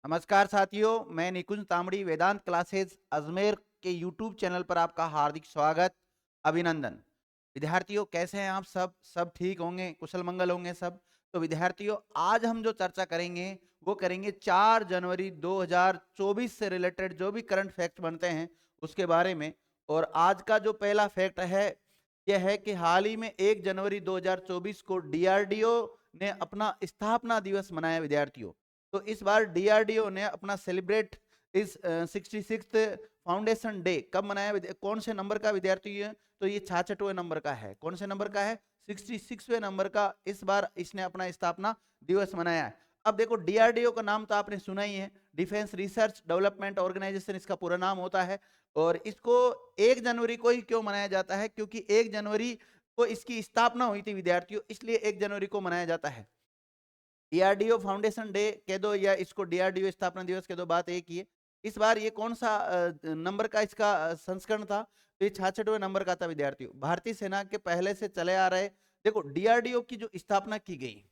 नमस्कार साथियों, मैं निकुंज तांबड़ी वेदांत क्लासेस अजमेर के यूट्यूब चैनल पर आपका हार्दिक स्वागत, अभिनंदन। विद्यार्थियों, कैसे हैं आप? सब ठीक होंगे, कुशल मंगल होंगे सब। तो विद्यार्थियों, आज हम जो चर्चा करेंगे वो करेंगे 4 जनवरी 2024 से रिलेटेड जो भी करंट फैक्ट बनते हैं उसके बारे में। और आज का जो पहला फैक्ट है यह है कि हाल ही में 1 जनवरी 2024 को डीआरडीओ ने अपना स्थापना दिवस मनाया विद्यार्थियों। तो इस बार डीआरडीओ ने अपना सेलिब्रेट इस 66th फाउंडेशन डे कब मनाया? कौन से नंबर का विद्यार्थी है? तो ये 66वें नंबर का है। कौन से नंबर का है? 66वें नंबर का इस बार इसने अपना स्थापना दिवस मनाया है। अब देखो, डीआरडीओ का नाम तो आपने सुना ही है, डिफेंस रिसर्च डेवलपमेंट ऑर्गेनाइजेशन इसका पूरा नाम होता है। और इसको 1 जनवरी को ही क्यों मनाया जाता है? क्योंकि 1 जनवरी को इसकी स्थापना हुई थी विद्यार्थियों, इसलिए 1 जनवरी को मनाया जाता है। डीआरडीओ फाउंडेशन डे कह दो या इसको डीआरडीओ स्थापना दिवस कह दो, बात एक ही है। इस बार ये कौन सा नंबर का इसका संस्करण था? तो ये 66वें नंबर का था विद्यार्थियों। भारतीय सेना के पहले से चले आ रहे, देखो डीआरडीओ की जो स्थापना की गई,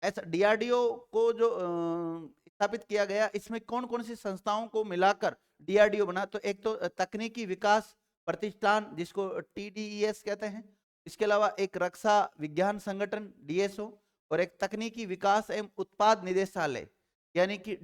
ऐसा डीआरडीओ को जो स्थापित किया गया, इसमें कौन कौन सी संस्थाओं को मिलाकर डीआरडीओ बना? तो एक तो तकनीकी विकास प्रतिष्ठान जिसको टीडीईएस कहते हैं, इसके अलावा एक रक्षा विज्ञान संगठन डीएसओ, और एक तकनीकी विकास एवं उत्पाद निदेशालय यानी कि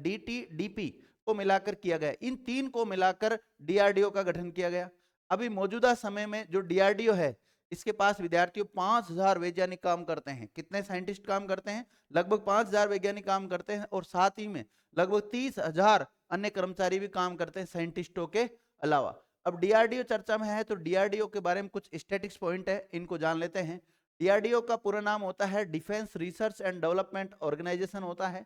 डीटीडीपी को मिलाकर किया गया। इन तीन को मिलाकर डीआरडीओ का गठन किया गया। अभी मौजूदा समय में जो डीआरडीओ है, इसके पास विद्यार्थियों 5000 वैज्ञानिक काम करते हैं। कितने साइंटिस्ट काम करते हैं? लगभग 5000 वैज्ञानिक काम करते हैं, और साथ ही में लगभग 30,000 अन्य कर्मचारी भी काम करते हैं साइंटिस्टों के अलावा। अब डीआरडीओ चर्चा में है तो डीआरडीओ के बारे में कुछ स्टैटिक्स पॉइंट है, इनको जान लेते हैं। डीआरडीओ का पूरा नाम होता है defence research and development organisation होता है।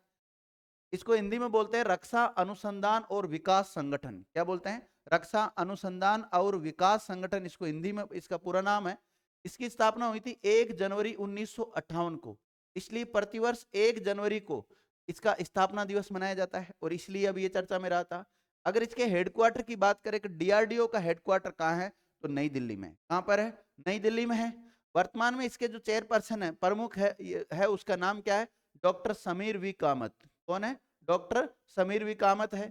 इसको हिंदी में बोलते हैं रक्षा अनुसंधान और विकास संगठन। क्या बोलते हैं? रक्षा अनुसंधान और विकास संगठन, इसको हिंदी में इसका पूरा नाम है। इसकी स्थापना हुई थी 1 जनवरी 1958 को, इसलिए प्रतिवर्ष 1 जनवरी को इसका स्थापना दिवस मनाया जाता है, और इसलिए अब ये चर्चा में रहा था। अगर इसके हेडक्वार्टर की बात करें कि डीआरडीओ का हेडक्वार्टर कहाँ है, तो नई दिल्ली में। कहाँ पर है? नई दिल्ली में है। वर्तमान में इसके जो चेयरपर्सन है, प्रमुख है उसका नाम क्या है? Doctor Sameer V Kamat. कौन है? डॉक्टर समीर वी कामत है।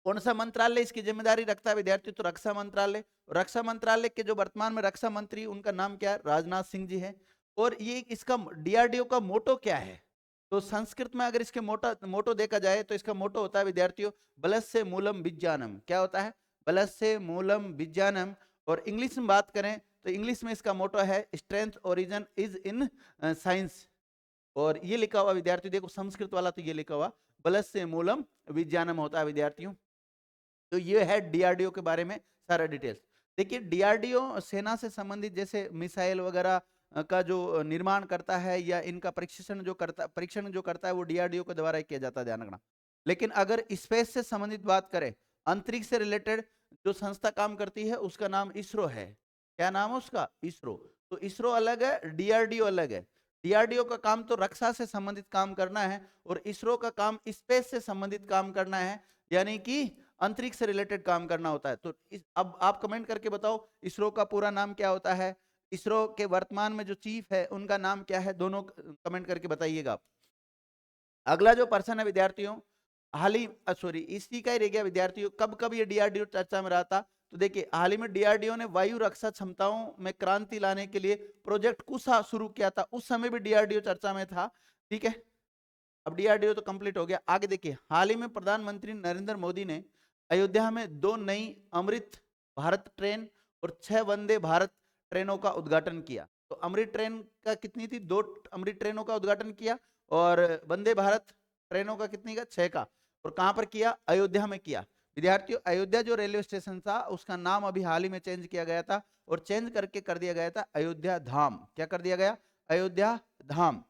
कौन सा मंत्रालय इसकी जिम्मेदारी रखता है विद्यार्थी? तो रक्षा मंत्रालय। रक्षा मंत्रालय के जो वर्तमान में रक्षा मंत्री, उनका नाम क्या है? राजनाथ सिंह जी है। और ये इसका डीआरडीओ का मोटो क्या है? तो संस्कृत में अगर इसके मोटो देखा जाए तो इसका मोटो होता है विद्यार्थियों, बलस्य मूलम विज्ञानम। क्या होता है? बलस्य मूलम विज्ञानम। और इंग्लिश में बात करें तो इंग्लिश में इसका मोटो है strength origin is in science. और ये लिखा हुआ विद्यार्थी देखो, संस्कृत वाला तो ये लिखा हुआ बलस्य मूलम विज्ञानम होता है विद्यार्थियों। तो ये है डीआरडीओ के बारे में सारा डिटेल्स। देखिए, डीआरडीओ सेना से संबंधित जैसे मिसाइल वगैरह का जो निर्माण करता है या इनका परीक्षण जो करता है वो डीआरडीओ के द्वारा किया जाता है, ध्यान रखना। लेकिन अगर स्पेस से संबंधित बात करें, अंतरिक्ष से रिलेटेड जो संस्था काम करती है उसका नाम इसरो है। क्या नाम है उसका? इसरो। तो इसरो अलग है, डीआरडीओ अलग है। डीआरडीओ का काम तो रक्षा से संबंधित काम करना है, और इसरो का काम स्पेस से संबंधित काम करना है, यानी कि अंतरिक्ष से रिलेटेड काम करना होता है। तो अब आप कमेंट करके बताओ इसरो का पूरा नाम क्या होता है? इसरो के वर्तमान में जो चीफ है उनका नाम क्या है? दोनों कमेंट करके बताइएगा आप। अगला जो पर्सन है विद्यार्थियों, हाल ही सॉरी इसी का ही रह गया विद्यार्थियों, कब कब ये डीआरडीओ चर्चा में रहा था? तो देखिए, हाल ही में डीआरडीओ ने वायु रक्षा क्षमताओं में क्रांति लाने के लिए प्रोजेक्ट कुशा शुरू किया था, उस समय भी डीआरडीओ चर्चा में था। ठीक है, अब डीआरडीओ तो कंप्लीट हो गया। आगे देखिए, हाल ही में प्रधानमंत्री नरेंद्र मोदी ने अयोध्या में 2 नई अमृत भारत ट्रेन और 6 वंदे भारत ट्रेनों का उद्घाटन किया। तो अमृत ट्रेन का कितनी थी? 2 अमृत ट्रेनों का उद्घाटन किया, और वंदे भारत ट्रेनों का कितनी का? 6 का। और कहां पर किया? अयोध्या में किया। विद्यार्थियों, अयोध्या जो रेलवे स्टेशन था उसका नाम अभी हाल ही में चेंज किया गया था, और चेंज करके कर दिया गया था अयोध्या धाम। क्या कर दिया गया? अयोध्या धाम।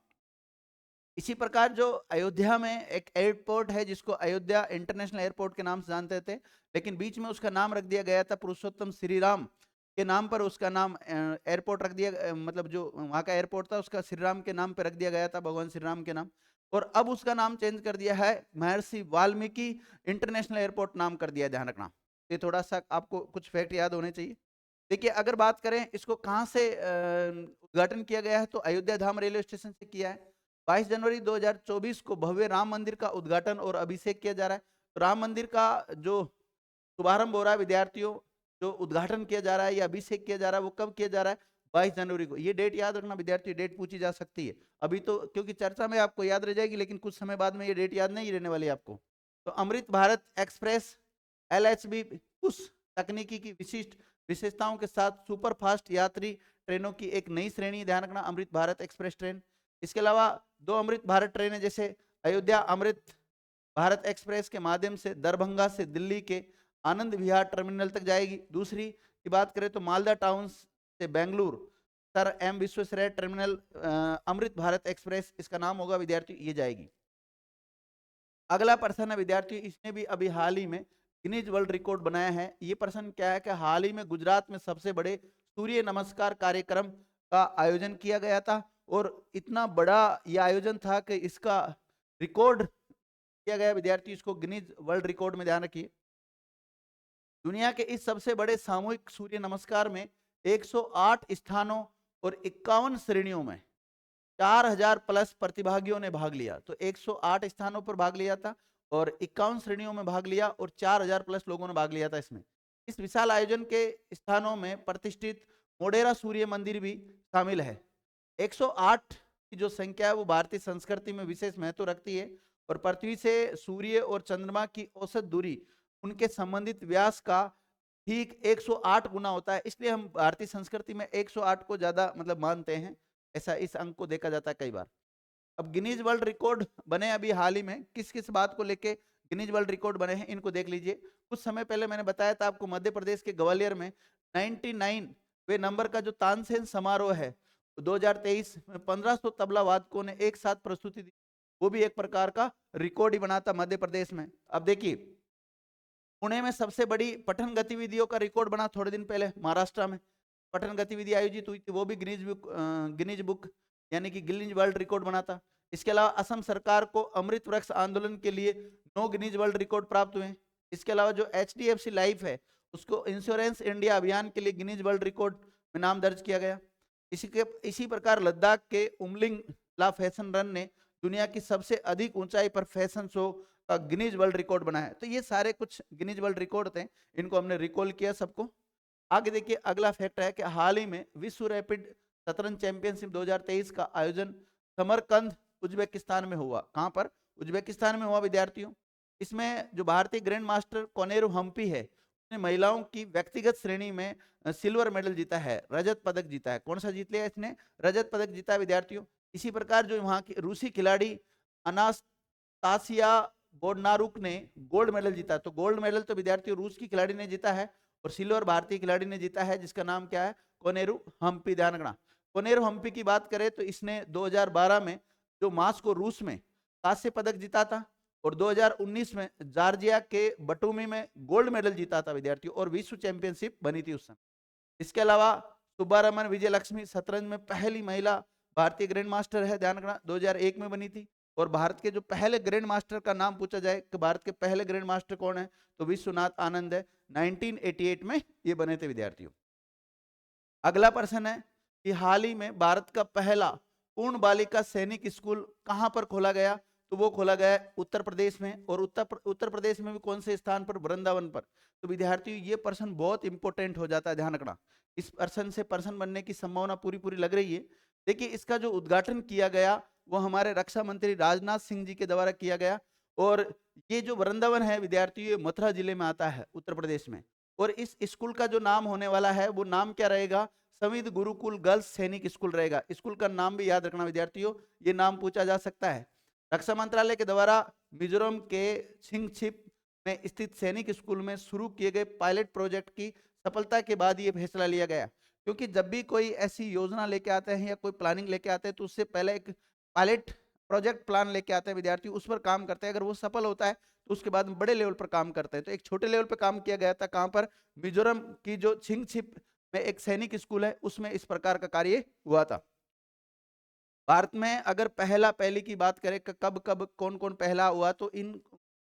इसी प्रकार जो अयोध्या में एक एयरपोर्ट है जिसको अयोध्या इंटरनेशनल एयरपोर्ट के नाम से जानते थे, लेकिन बीच में उसका नाम रख दिया गया था पुरुषोत्तम श्री राम के नाम पर। उसका नाम एयरपोर्ट रख दिया, मतलब जो वहाँ का एयरपोर्ट था उसका श्री राम के नाम पर रख दिया गया था, भगवान श्री राम के नाम। और अब उसका नाम चेंज कर दिया है, महर्षि वाल्मीकि इंटरनेशनल एयरपोर्ट नाम कर दिया, ध्यान रखना। ये थोड़ा सा आपको कुछ फैक्ट याद होने चाहिए। देखिए, अगर बात करें इसको कहाँ से उद्घाटन किया गया है, तो अयोध्या धाम रेलवे स्टेशन से किया है। 22 जनवरी 2024 को भव्य राम मंदिर का उद्घाटन और अभिषेक किया जा रहा है। तो राम मंदिर का जो शुभारंभ हो रहा है विद्यार्थियों, जो उद्घाटन किया जा रहा है या अभिषेक किया जा रहा है, वो कब किया जा रहा है? 22 जनवरी को। ये डेट याद रखना विद्यार्थी, डेट पूछी जा सकती है। अभी तो क्योंकि चर्चा में आपको याद रह जाएगी, लेकिन कुछ समय बाद में ये डेट याद नहीं रहने वाली आपको। तो अमृत भारत एक्सप्रेस LHB उस तकनीकी की विशिष्ट विशेषताओं के साथ सुपर फास्ट यात्री ट्रेनों की एक नई श्रेणी, ध्यान रखना, अमृत भारत एक्सप्रेस ट्रेन। इसके अलावा 2 अमृत भारत ट्रेनें, जैसे अयोध्या अमृत भारत एक्सप्रेस के माध्यम से दरभंगा से दिल्ली के आनंद विहार टर्मिनल तक जाएगी। दूसरी की बात करें तो मालदा टाउन से Bengaluru sir M Visvesvaraya terminal Amrit Bharat express, इसका नाम होगा विद्यार्थी, ये जाएगी। अगला प्रश्न है विद्यार्थी, इसने भी अभी हाल ही में गिनीज वर्ल्ड रिकॉर्ड बनाया है। ये प्रश्न क्या है कि हाल ही में गुजरात में सबसे बड़े सूर्य नमस्कार कार्यक्रम का आयोजन किया गया था, और इतना बड़ा यह आयोजन था कि इसका रिकॉर्ड किया गया विद्यार्थी, इसको गिनीज वर्ल्ड रिकॉर्ड में ध्यान रखिए। दुनिया के इस सबसे बड़े सामूहिक सूर्य नमस्कार में 108 स्थानों और 51 श्रेणियों में 4000 प्लस प्रतिभागियों ने भाग लिया। तो 108 स्थानों पर भाग लिया था और 51 श्रेणियों में भाग लिया, और 4000 प्लस लोगों ने भाग लिया था इसमें। इस विशाल आयोजन के स्थानों में प्रतिष्ठित मोढेरा सूर्य मंदिर भी शामिल है। 108 की जो संख्या है वो भारतीय संस्कृति में विशेष महत्व रखती है, और पृथ्वी से सूर्य और चंद्रमा की औसत दूरी उनके संबंधित व्यास का ठीक 108 गुना होता है, इसलिए हम भारतीय संस्कृति में 108 को ज्यादा मतलब मानते हैं। ऐसा इस अंक को देखा जाता है कई बार। अब गिनीज वर्ल्ड रिकॉर्ड बने अभी हाल ही में, किस किस बात को लेके गिनीज वर्ल्ड रिकॉर्ड बने हैं इनको देख लीजिए। कुछ समय पहले मैंने बताया था आपको, मध्य प्रदेश के ग्वालियर में 99वें नंबर का जो तानसेन समारोह है 2023 में 1500 तबला वादकों ने एक साथ प्रस्तुति दी, वो भी एक प्रकार का रिकॉर्ड ही बना था मध्य प्रदेश में। अब देखिए, पुणे में सबसे बड़ी पठन गतिविधियों का रिकॉर्ड बना थोड़े दिन पहले, महाराष्ट्र में पठन गतिविधि आयोजित हुई थी, वो भी गिनीज बुक यानी कि गिनीज वर्ल्ड रिकॉर्ड बना था। इसके अलावा असम सरकार को अमृत वृक्ष आंदोलन के लिए 9 गिनीज वर्ल्ड रिकॉर्ड प्राप्त हुए। इसके अलावा जो HDFC लाइफ है उसको इंश्योरेंस इंडिया अभियान के लिए गिनीज वर्ल्ड रिकॉर्ड में नाम दर्ज किया गया। इसी प्रकार लद्दाख के उमलिंग ला फैशन रन ने दुनिया की सबसे अधिक ऊंचाई पर फैशन शो का गिनीज वर्ल्ड रिकॉर्ड बना है। तो ये सारे कुछ गिनीज वर्ल्ड रिकॉर्ड थे, इनको हमने रिकॉल किया सबको। आगे देखिए, अगला फैक्ट है कि हाल ही में विश्व रैपिड शतरंज चैंपियनशिप 2023 का आयोजन समरकंद उज्बेकिस्तान में हुआ। कहां पर? उज्बेकिस्तान में हुआ विद्यार्थियों। इसमें जो भारतीय ग्रैंड मास्टर कोनेरू हम्पी है, उसने महिलाओं की व्यक्तिगत श्रेणी में सिल्वर मेडल जीता है, रजत पदक जीता है। कौन सा जीत लिया इसने? रजत पदक जीता है विद्यार्थियों। इसी प्रकार जो वहां की रूसी खिलाड़ी अनास्तासिया बोडनारुक ने गोल्ड मेडल जीता। तो गोल्ड मेडल तो विद्यार्थियों रूस की खिलाड़ी ने जीता है, और सिल्वर भारतीय खिलाड़ी ने जीता है, जिसका नाम क्या है? कोनेरू हम्पी। ध्यान रखना, कोनेरू हम्पी की बात करें तो इसने 2012 में जो मास्को रूस में कांस्य पदक जीता था, और 2019 में जॉर्जिया के बटूमी में गोल्ड मेडल जीता था विद्यार्थियों, और विश्व चैंपियनशिप बनी थी उस समय। इसके अलावा सुब्बारमन विजय लक्ष्मी शतरंज में पहली महिला भारतीय ग्रैंड मास्टर है। ध्यान रखना, 2001 में बनी थी। और भारत के जो पहले ग्रैंड मास्टर का नाम पूछा जाए कि भारत के पहले ग्रैंड मास्टर कौन है, तो विश्वनाथ आनंद है, 1988 में ये बने थे विद्यार्थियों। अगला प्रश्न है कि हाल ही में भारत का पहला पूर्ण बालिका सैनिक स्कूल कहां पर खोला गया? तो वो खोला गया उत्तर प्रदेश में, और उत्तर प्रदेश में भी कौन से स्थान पर? वृंदावन पर। तो विद्यार्थियों ये प्रश्न बहुत इंपॉर्टेंट हो जाता है, ध्यान रखना। इस प्रश्न से प्रश्न बनने की संभावना पूरी पूरी लग रही है। देखिए, इसका जो उद्घाटन किया गया वो हमारे रक्षा मंत्री राजनाथ सिंह जी के द्वारा किया गया, और ये जो वृंदावन है विद्यार्थियों, ये मथुरा जिले में आता है उत्तर प्रदेश में। और इस स्कूल का जो नाम होने वाला है वो नाम क्या रहेगा? संविद गुरुकुल गर्ल्स सैनिक स्कूल रहेगा। स्कूल का नाम भी याद रखना विद्यार्थियों, ये नाम पूछा जा सकता है। रक्षा मंत्रालय के द्वारा मिजोरम के छिंगछिप में स्थित सैनिक स्कूल में शुरू किए गए पायलट प्रोजेक्ट की सफलता के बाद ये फैसला लिया गया, क्योंकि जब भी कोई ऐसी योजना लेके आते हैं या कोई प्लानिंग लेके आते हैं तो उससे पहले एक पायलट प्रोजेक्ट प्लान लेके आते हैं विद्यार्थी, उस पर काम करते हैं। अगर वो सफल होता है तो उसके बाद बड़े लेवल पर काम करते हैं। तो एक छोटे लेवल पर काम किया गया था, कहां पर? मिजोरम की जो छिंगछिप में एक सैनिक स्कूल है उसमें इस प्रकार का कार्य हुआ था। भारत में अगर पहली की बात करें कब कब कौन कौन पहला हुआ, तो इन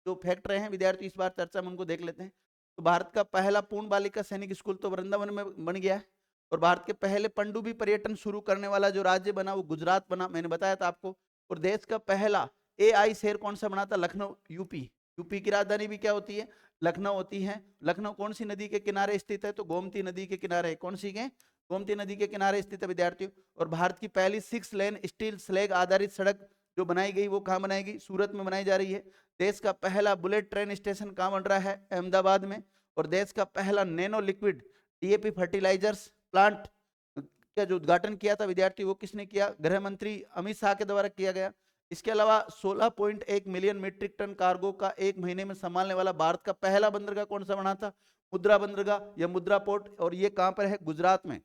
जो फैक्ट रहे हैं विद्यार्थी इस बार चर्चा में उनको देख लेते हैं। तो भारत का पहला पूर्ण बालिका सैनिक स्कूल तो वृंदावन में बन गया है, और भारत के पहले पनडुब्बी पर्यटन शुरू करने वाला जो राज्य बना वो गुजरात बना, मैंने बताया था आपको। और देश का पहला AI शहर कौन सा बना था? लखनऊ, यूपी। यूपी की राजधानी भी क्या होती है? लखनऊ होती है। लखनऊ कौन सी नदी के किनारे स्थित है? तो गोमती नदी के किनारे। कौन सी के? गोमती नदी के किनारे स्थित है विद्यार्थियों। और भारत की पहली 6 लेन स्टील स्लैग आधारित सड़क जो बनाई गई वो कहाँ बनाई गई? सूरत में बनाई जा रही है। देश का पहला बुलेट ट्रेन स्टेशन कहाँ बन रहा है? अहमदाबाद में। और देश का पहला nano liquid DAP fertilisers plant का जो उद्घाटन किया था विद्यार्थी, वो किसने किया? गृह मंत्री अमित शाह के द्वारा किया गया। इसके अलावा 16.1 मिलियन मीट्रिक टन कार्गो का एक महीने में संभालने वाला भारत का पहला बंदरगाह कौन सा बना था? मुद्रा बंदरगाह या मुद्रा पोर्ट। और ये कहां पर है? गुजरात में।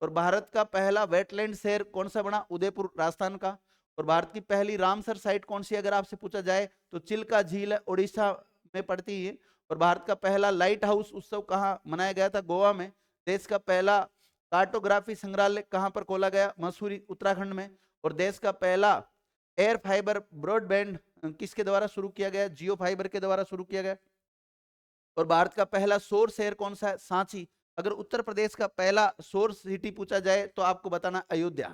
और भारत का पहला वेटलैंड शहर कौन सा बना? उदयपुर, राजस्थान का। और भारत की पहली रामसर साइट कौन सी अगर आपसे पूछा जाए तो चिल्का झील है, उड़ीसा में पड़ती है। और भारत का पहला लाइट हाउस उत्सव कहाँ मनाया गया था? गोवा में। देश का पहला कार्टोग्राफी संग्रहालय कहां पर खोला गया? मसूरी, उत्तराखंड में। और देश का पहला एयर फाइबर ब्रॉडबैंड किसके द्वारा शुरू किया गया? जियो फाइबर के द्वारा शुरू किया गया। और भारत का पहला सौर शहर कौन सा है? सांची। अगर उत्तर प्रदेश का पहला सौर सिटी पूछा जाए तो आपको बताना अयोध्या।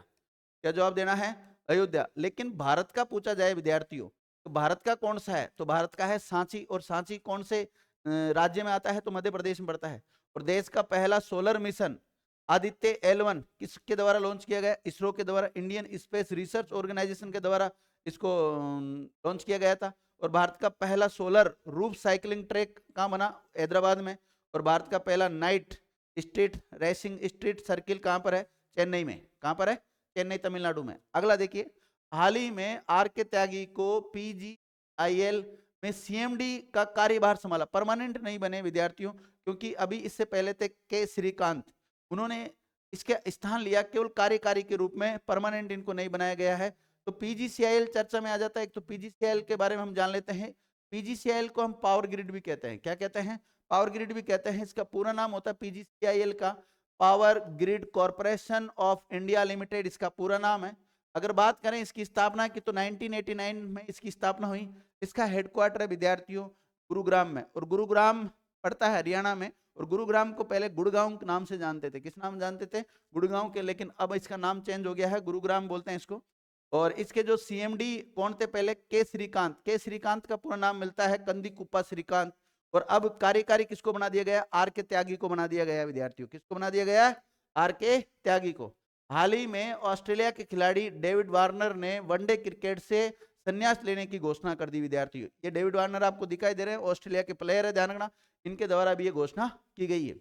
क्या जवाब देना है? अयोध्या। लेकिन भारत का पूछा जाए विद्यार्थियों तो भारत का कौन सा है? तो भारत का है सांची। और सांची कौन से राज्य में आता है? तो मध्य प्रदेश में पड़ता है। और देश का पहला सोलर मिशन आदित्य L1 किसके द्वारा लॉन्च किया गया? इसरो के द्वारा, इंडियन स्पेस रिसर्च ऑर्गेनाइजेशन के द्वारा इसको लॉन्च किया गया था। और भारत का पहला सोलर रूफ साइकिलिंग ट्रैक कहाँ बना? हैदराबाद में। और भारत का पहला night street racing street circle कहाँ पर है? चेन्नई में। कहाँ पर है? चेन्नई, तमिलनाडु में। अगला देखिए, हाल ही में RK त्यागी को PGIL में CMD का कार्यभार संभाला। परमानेंट नहीं बने विद्यार्थियों, क्योंकि अभी इससे पहले थे K श्रीकांत, उन्होंने इसके स्थान लिया केवल कार्यकारी के रूप में, परमानेंट इनको नहीं बनाया गया है। तो PGCIL चर्चा में आ जाता है। एक तो PGCIL के बारे में हम जान लेते हैं। PGCIL को हम पावर ग्रिड भी कहते हैं। क्या कहते हैं? पावर ग्रिड भी कहते हैं। इसका पूरा नाम होता है PGCIL का power grid corporation of India limited, इसका पूरा नाम है। अगर बात करें इसकी स्थापना की तो 1989 में इसकी स्थापना हुई। इसका हेडक्वार्टर है विद्यार्थियों गुरुग्राम में। और गुरुग्राम पड़ता है हरियाणा में। और गुरुग्राम को पहले गुड़गांव के नाम से जानते थे। किस नाम जानते थे? गुड़गांव के। लेकिन अब इसका नाम चेंज हो गया है, गुरुग्राम बोलते हैं इसको। और इसके जो CMD कौन थे पहले? K श्रीकांत। K श्रीकांत का पूरा नाम मिलता है कंदीकुप्पा श्रीकांत। और अब कार्यकारी किसको बना दिया गया? RK त्यागी को बना दिया गया विद्यार्थियों। किसको बना दिया गया? RK त्यागी को। हाल ही में ऑस्ट्रेलिया के खिलाड़ी डेविड वार्नर ने वनडे क्रिकेट से संन्यास लेने की घोषणा कर दी विद्यार्थियों। ये डेविड वार्नर आपको दिखाई दे रहे हैं, ऑस्ट्रेलिया के प्लेयर है, ध्यान रखना। इनके द्वारा भी ये घोषणा की गई है।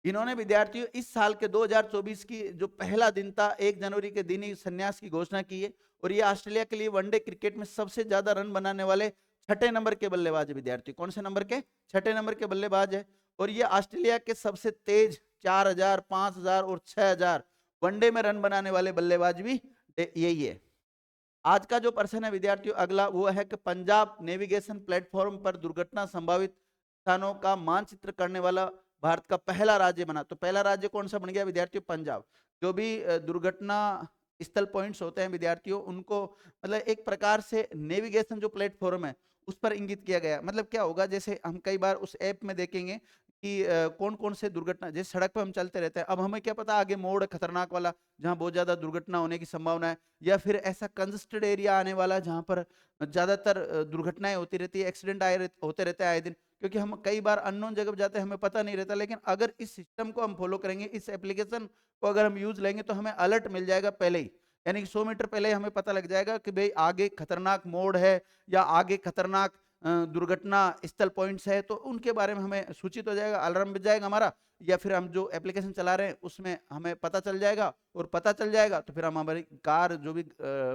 इन्होंने विद्यार्थियों इस साल के 2024 की जो पहला दिन था 1 जनवरी के दिन ही संन्यास की घोषणा की है। और ये ऑस्ट्रेलिया के लिए वनडे क्रिकेट में सबसे ज्यादा रन बनाने वाले 6ठे नंबर के बल्लेबाज है विद्यार्थी। कौन से नंबर के? 6ठे नंबर के बल्लेबाज है। और ये ऑस्ट्रेलिया के सबसे तेज 4000, 5000 और 6000 वनडे में रन बनाने वाले बल्लेबाज भी यही है। आज का जो प्रश्न है विद्यार्थियों अगला, वो है कि पंजाब नेविगेशन प्लेटफॉर्म पर दुर्घटना संभावित स्थानों का मानचित्र करने वाला भारत का पहला राज्य बना। तो पहला राज्य कौन सा बन गया विद्यार्थियों? पंजाब। जो भी दुर्घटना स्थल पॉइंट्स होते हैं विद्यार्थियों, उनको मतलब एक प्रकार से नेविगेशन जो प्लेटफॉर्म है उस पर इंगित किया गया। मतलब क्या होगा, जैसे हम कई बार उस ऐप में देखेंगे कि कौन कौन से दुर्घटना, जैसे सड़क पर हम चलते रहते हैं, अब हमें क्या पता आगे मोड़ खतरनाक वाला जहां बहुत ज्यादा दुर्घटना होने की संभावना है, या फिर ऐसा कंजस्टेड एरिया आने वाला जहां पर ज्यादातर दुर्घटनाएं होती रहती है, एक्सीडेंट होते रहते हैं आए दिन। क्योंकि हम कई बार अननोन जगह जाते हैं, हमें पता नहीं रहता। लेकिन अगर इस सिस्टम को हम फॉलो करेंगे, इस एप्लीकेशन को अगर हम यूज लेंगे, तो हमें अलर्ट मिल जाएगा पहले ही। यानी कि 100 मीटर पहले हमें पता लग जाएगा कि भाई आगे खतरनाक मोड़ है या आगे खतरनाक दुर्घटना स्थल पॉइंट्स है, तो उनके बारे में हमें सूचित हो जाएगा, अलार्म बज जाएगा हमारा। या फिर हम जो एप्लीकेशन चला रहे हैं उसमें हमें पता चल जाएगा। और पता चल जाएगा तो फिर हम हमारी कार जो भी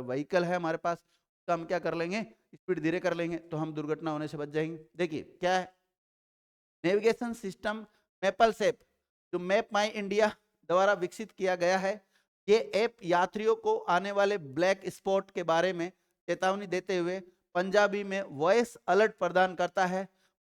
व्हीकल है हमारे पास, तो हम क्या कर लेंगे? स्पीड धीरे कर लेंगे, तो हम दुर्घटना होने से बच जाएंगे। देखिए क्या है, नेविगेशन सिस्टम मैपल्स ऐप जो मैप माई इंडिया द्वारा विकसित किया गया है। ये ऐप यात्रियों को आने वाले ब्लैक स्पॉट के बारे में चेतावनी देते हुए पंजाबी में वॉइस अलर्ट प्रदान करता है।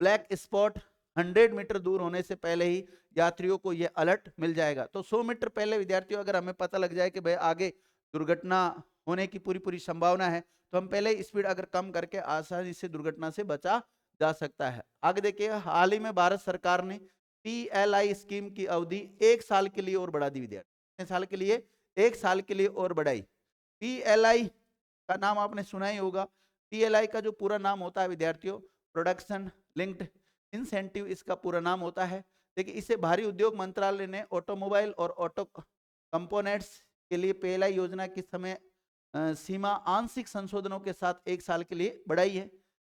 ब्लैक स्पॉट 100 मीटर दूर होने से पहले ही यात्रियों को यह अलर्ट मिल जाएगा। तो 100 मीटर पहले विद्यार्थियों अगर हमें पता लग जाए कि भाई आगे दुर्घटना होने की पूरी पूरी संभावना है, तो हम पहले स्पीड अगर कम करके आसानी से दुर्घटना से बचा जा सकता है। आगे देखिए, हाल ही में भारत सरकार ने PLI स्कीम की अवधि 1 साल के लिए और बढ़ा दी विद्यार्थी। कितने साल के लिए? 1 साल के लिए और बढ़ाई। PLI का नाम आपने सुना ही होगा। PLI का जो पूरा नाम होता है विद्यार्थियों, प्रोडक्शन लिंक्ड इंसेंटिव इसका पूरा नाम होता है। देखिए इसे भारी उद्योग मंत्रालय ने ऑटोमोबाइल और ऑटो कंपोनेंट्स के लिए PLI योजना की समय सीमा आंशिक संशोधनों के साथ 1 साल के लिए बढ़ाई है।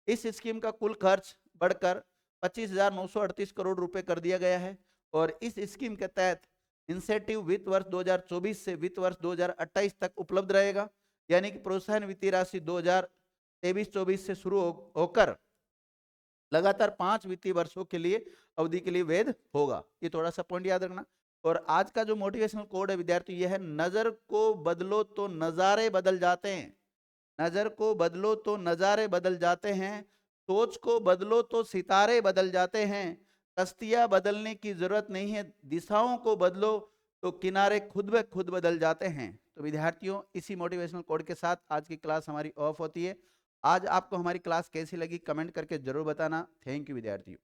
इस स्कीम का कुल खर्च बढ़कर 25,938 करोड़ रुपए कर दिया गया है और इस स्कीम के तहत इंसेंटिव वित्त वर्ष 2024 से वित्त वर्ष 2028 तक उपलब्ध रहेगा। यानी कि प्रोत्साहन वित्तीय राशि 2023-24 से शुरू होकर लगातार 5 वित्तीय वर्षों के लिए अवधि के लिए वैध होगा। ये थोड़ा सा पॉइंट याद रखना। और आज का जो मोटिवेशनल कोड है विद्यार्थी ये है, नजर को बदलो तो नजारे बदल जाते हैं। नजर को बदलो तो नजारे बदल जाते हैं, सोच को बदलो तो सितारे बदल जाते हैं, कश्तियां बदलने की जरूरत नहीं है, दिशाओं को बदलो तो किनारे खुद ब खुद बदल जाते हैं। तो विद्यार्थियों इसी मोटिवेशनल कोड के साथ आज की क्लास हमारी ऑफ होती है। आज आपको हमारी क्लास कैसी लगी कमेंट करके जरूर बताना। थैंक यू विद्यार्थियों।